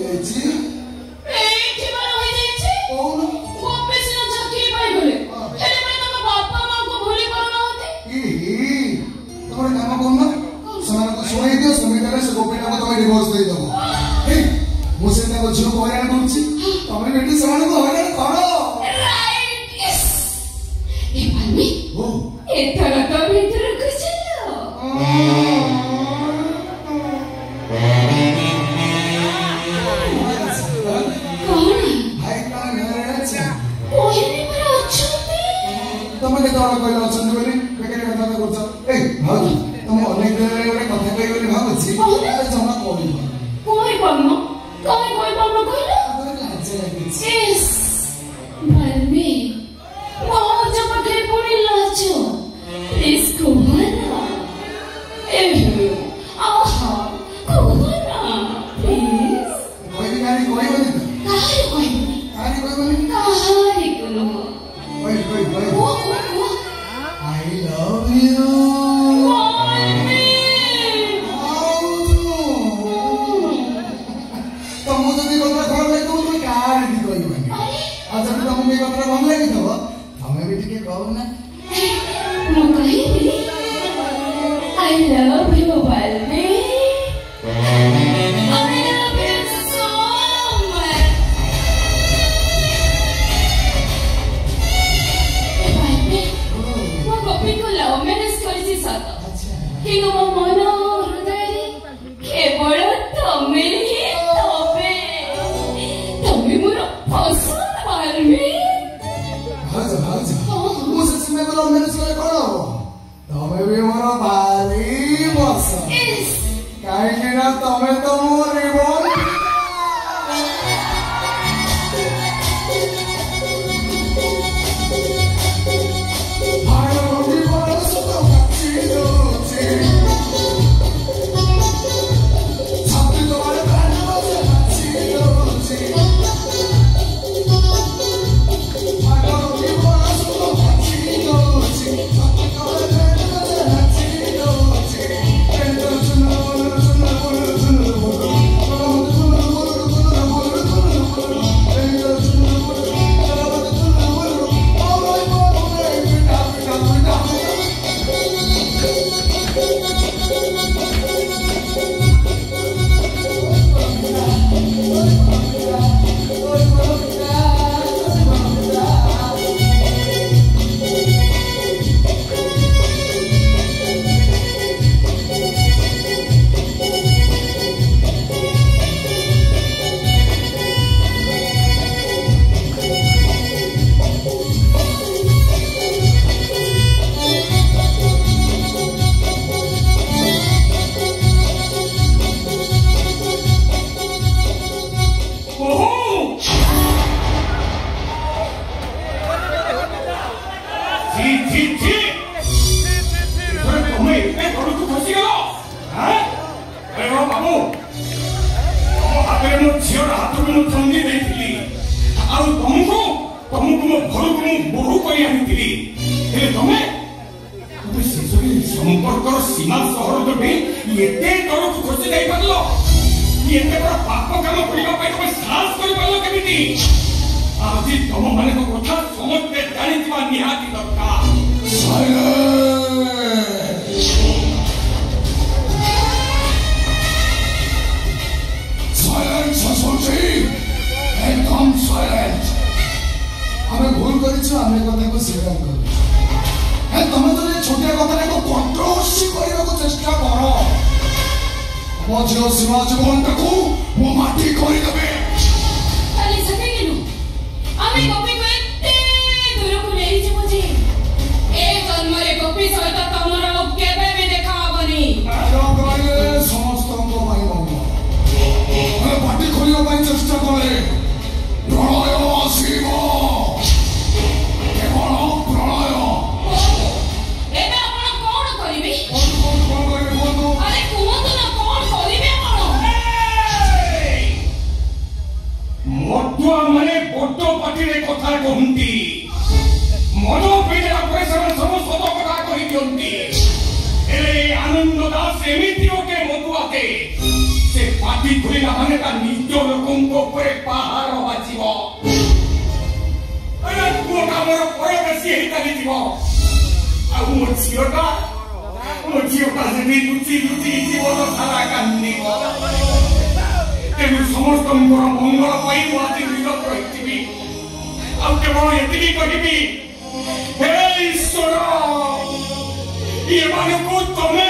ହେଇଯାଇଛି ଏଇଠି ବାର ହେଇଯାଇଛି କହୁନ ଗୋପୀ ସିନା ଚାକିରି ପାଇଗଲେ ହେଲେ ପାଇଁ ତମ ବାପା ମାଙ୍କୁ ଭୁଲି ପାରୁନାହାନ୍ତି। ତମର କାମ କରୁନ ସେମାନଙ୍କୁ ଶୁଣେଇ ଦିଅ ଶୁଣିଦେଲେ ସେ ଗୋପୀଟାକୁ ତମେ ଡିଭୋର୍ସ ଦେଇଦବ। ମୁଁ ସେ ତାଙ୍କ ଝିଅକୁ ହଇରାଣ କରୁଛି ତମେ ବେଟି ସେମାନଙ୍କୁ ହଇରାଣ କର। ଏଥର ତ ଭିତରକୁ ଚାଲ। ତମେ କେତେବେଳେ କହିଲ ଅଛନ୍ତି ବୋଲି ବେକାରୀ କଥା କରୁଛ। ଭାଉଜ ତମେ ଅନେକ ଦିନରେ ଗୋଟେ କଥା କହିବି ବୋଲି ଭାବୁଛି ଜମା କହିପାରୁନ କହିପାରୁନ କହିଲ ଲାଜ ଲାଗିଛି। ଭାଉଜ ପାଖରେ ପୁଣି ଲାଜ କୁହନା ଆହା କୁହନା ପ୍ଲିଜ। କହିବି କାହାରି କହିବନି କାହାରି କହିବନି କାହାରିକୁ ନୁହଁ। I love you. ତମକୁ ଯଦି କଥା ଭଲ ଲାଗିବ ତମେ କାହାରି କହିବନି ଆଉ ଯଦି ତମକୁ ଏଇ କଥାଟା ଭଲ ଲାଗିଥିବ ତମେ ବି ଟିକେ କହୁନା। ମୁଁ କହିବି I love you Balbi. I love you so much. Balbi ମୁଁ ଗୋପୀକୁ ଲଭ୍ ମ୍ୟାରେଜ କରିଛି ସତ କିନ୍ତୁ ମୋ ମନ ହୃଦୟରେ କେବଳ ତମେ ହିଁ ତମେ ମୋର ପସନ୍ଦ ବାଲ୍ବି। ଭାଉଜ ମୁଁ ସେ ସିନେମାକୁ ଲଭ୍ ମ୍ୟାରେଜ କଲେ କଣ ହବ ତମେ ବି ମୋର ଭାରି ପସନ୍ଦ କାହିଁକି ନା ତମେ ତ ମୋ ରିବନ। সম্পর্কর সীমা সহর দেবে এতে তরফ খসি যাই পারল এতে বড় পাপ কাম করিবা পাই তুমি সাহস করি পারল কেমিতি আজি তম মানে কথা সমস্তে জানিবা নিহাতি দরকার। एकदम साइलेंट आमे भूल करिछु आमे कथा को स्वीकार करू तमे तो छोटिया कथा को कंट्रोवर्सी करबा को चेष्टा करो मो झियो सीमा जीवन को मो माटी करि देबे खाली सके गेलु आमे गोपी को एते दूर को ले छी मुझे ए जन्म रे गोपी सहित तमरा केबे भी देखा हबनी आरो कहले समस्त को माई मम्मा ए माटी खोलियो पाई चेष्टा करे प्रलय शिव केवल प्रलय एबे आपण कोन करिबी अरे कुहतु ना कोन करिबे आपण मधुआ माने बड्ड पाटिरे कथा कहंती मन पेटरा पैसा समस्त कथा कहि दियंती एले आनंद दास एमिति ओके मधुआके से पाटी खुलिला माने ता निज लोकंको उपरे पहाड़ बाजिब अरे पुओटा मोर परे बेसी हेई ताली जीव आ मो झियोटा से लुचि लुचि जीवन सारा कान्दिब तेणु समस्त मंगल पाई मु आज विगत रही आ केवल एतिकी कहबी हे ईश्वर ये मानकु तमे